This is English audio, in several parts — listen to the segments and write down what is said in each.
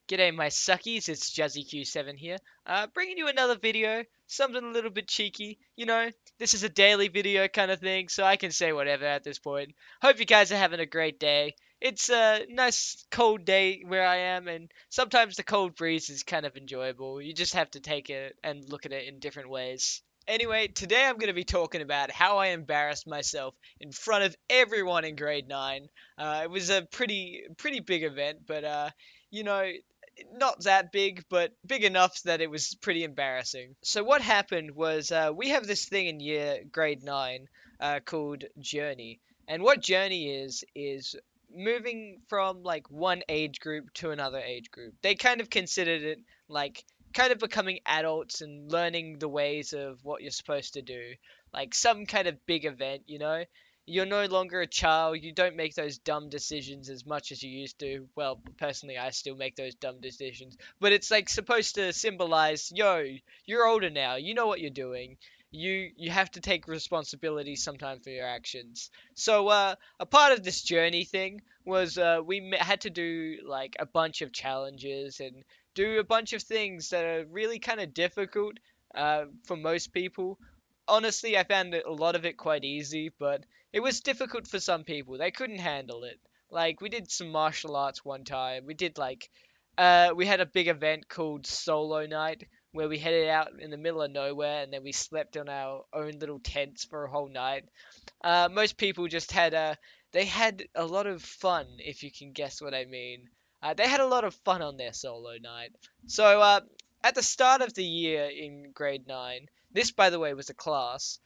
G'day my suckies, it's JuzzyQ7 here, bringing you another video, something a little bit cheeky, this is a daily video kind of thing, so I can say whatever at this point. Hope you guys are having a great day. It's a nice cold day where I am, and sometimes the cold breeze is kind of enjoyable. You just have to take it and look at it in different ways. Anyway, today I'm going to be talking about how I embarrassed myself in front of everyone in grade 9. It was a pretty big event, but you know, not that big, but big enough that it was pretty embarrassing. So what happened was we have this thing in grade 9 called Journey. And what Journey is moving from like one age group to another age group. They kind of considered it like kind of becoming adults and learning the ways of what you're supposed to do. Like some kind of big event, you're no longer a child. You don't make those dumb decisions as much as you used to. Well, personally, I still make those dumb decisions. But it's like supposed to symbolize, yo, you're older now. You know what you're doing. You have to take responsibility sometimes for your actions. So a part of this journey thing was had to do like a bunch of challenges and do a bunch of things that are really kind of difficult for most people. Honestly, I found a lot of it quite easy, but it was difficult for some people. They couldn't handle it. Like, we did some martial arts one time. We had a big event called Solo Night, where we headed out in the middle of nowhere and then we slept on our own little tents for a whole night. Most people just they had a lot of fun, if you can guess what I mean. They had a lot of fun on their solo night. So, at the start of the year in grade 9, this, by the way, was a class.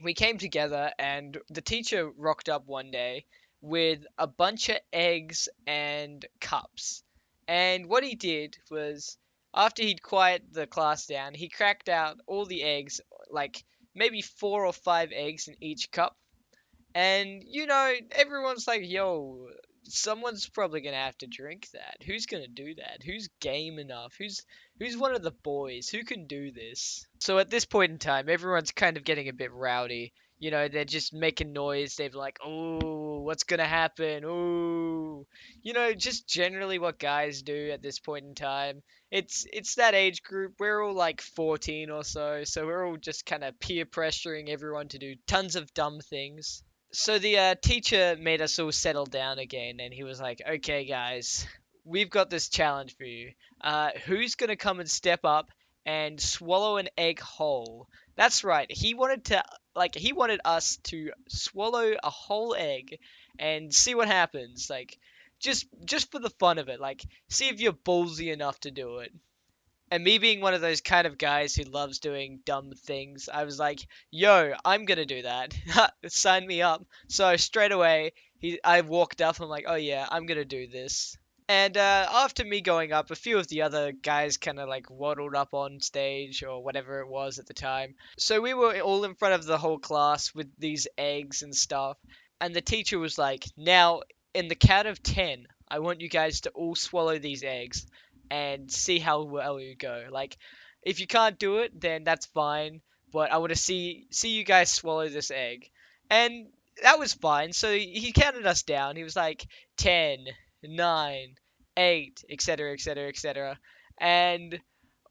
We came together and the teacher rocked up one day with a bunch of eggs and cups. And what he did was, after he'd quieted the class down, he cracked out all the eggs, like maybe 4 or 5 eggs in each cup. And, everyone's like, yo, someone's probably gonna have to drink that. Who's gonna do that? Who's game enough? Who's one of the boys? Who can do this? So at this point in time, everyone's kind of getting a bit rowdy. They're just making noise. They're like, oh, what's gonna happen? Oh, just generally what guys do at this point in time. It's that age group. We're all like 14 or so we're all just kind of peer pressuring everyone to do tons of dumb things. So the teacher made us all settle down again, and he was like, "Okay, guys, we've got this challenge for you. Who's gonna come and step up and swallow an egg whole?" That's right. He wanted us to swallow a whole egg and see what happens. Like, just for the fun of it. Like, see if you're ballsy enough to do it. And me being one of those kind of guys who loves doing dumb things, I was like, yo, I'm gonna do that. Sign me up. So straight away, I walked up. I'm like, oh yeah, I'm gonna do this. And after me going up, a few of the other guys kind of like waddled up on stage or whatever it was at the time. So we were all in front of the whole class with these eggs and stuff. And the teacher was like, now, in the count of 10, I want you guys to all swallow these eggs and see how well you go. Like, if you can't do it, then that's fine. But I want to see you guys swallow this egg. And that was fine. So he counted us down. He was like 10, 9, 8, etc., etc., etc. And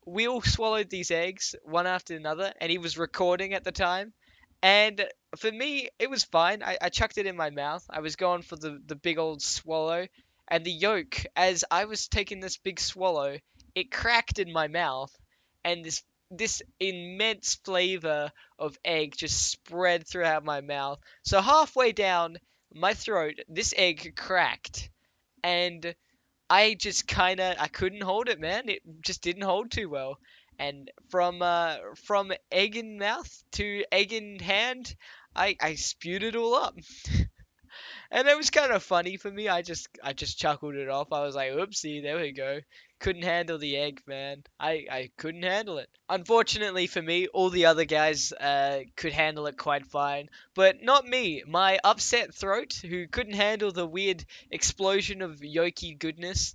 we all swallowed these eggs one after another. And he was recording at the time. And for me, it was fine. I chucked it in my mouth. I was going for the big old swallow. And the yolk, as I was taking this big swallow, it cracked in my mouth. And this immense flavor of egg just spread throughout my mouth. So halfway down my throat, this egg cracked. And I couldn't hold it, man. It just didn't hold too well. And from egg in mouth to egg in hand, I spewed it all up. And it was kind of funny for me. I just chuckled it off. I was like, oopsie, there we go. Couldn't handle the egg, man. I couldn't handle it. Unfortunately for me, all the other guys could handle it quite fine. But not me. My upset throat, who couldn't handle the weird explosion of yolky goodness,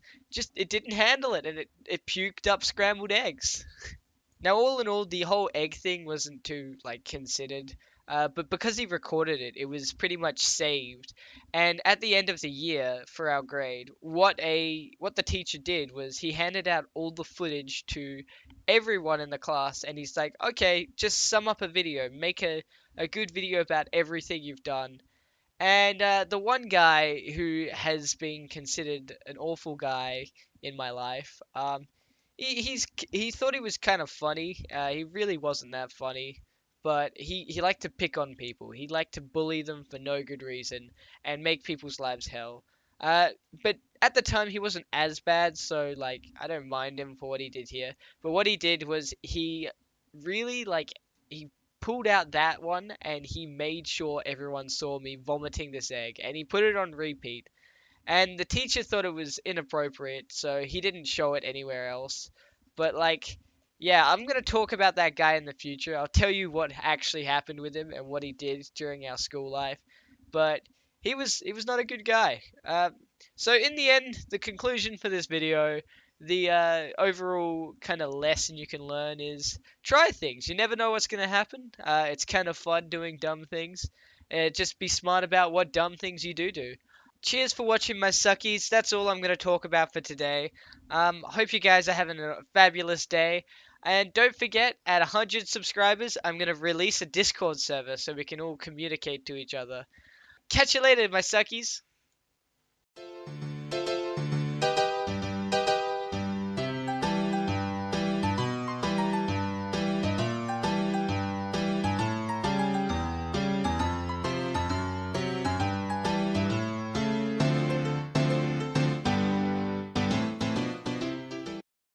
it didn't handle it, and it puked up scrambled eggs. Now, all in all, the whole egg thing wasn't too, like, considered. but because he recorded it, it was pretty much saved. And at the end of the year for our grade, what the teacher did was he handed out all the footage to everyone in the class, and he's like, okay, just sum up a video, make a good video about everything you've done. And the one guy who has been considered an awful guy in my life, he thought he was kind of funny. He really wasn't that funny, but he liked to pick on people. He liked to bully them for no good reason and make people's lives hell. Uh, but at the time he wasn't as bad, so like I don't mind him for what he did here. But what he did was he really like he pulled out that one and he made sure everyone saw me vomiting this egg and he put it on repeat. And the teacher thought it was inappropriate, so he didn't show it anywhere else. But like, yeah, I'm gonna talk about that guy in the future. I'll tell you what actually happened with him and what he did during our school life. But he was not a good guy. So in the end, the conclusion for this video, the overall kind of lesson you can learn is try things. You never know what's gonna happen. It's kind of fun doing dumb things. Just be smart about what dumb things you do. Cheers for watching my suckies. That's all I'm going to talk about for today. Hope you guys are having a fabulous day. And don't forget, at 100 subscribers, I'm going to release a Discord server so we can all communicate to each other. Catch you later, my suckies.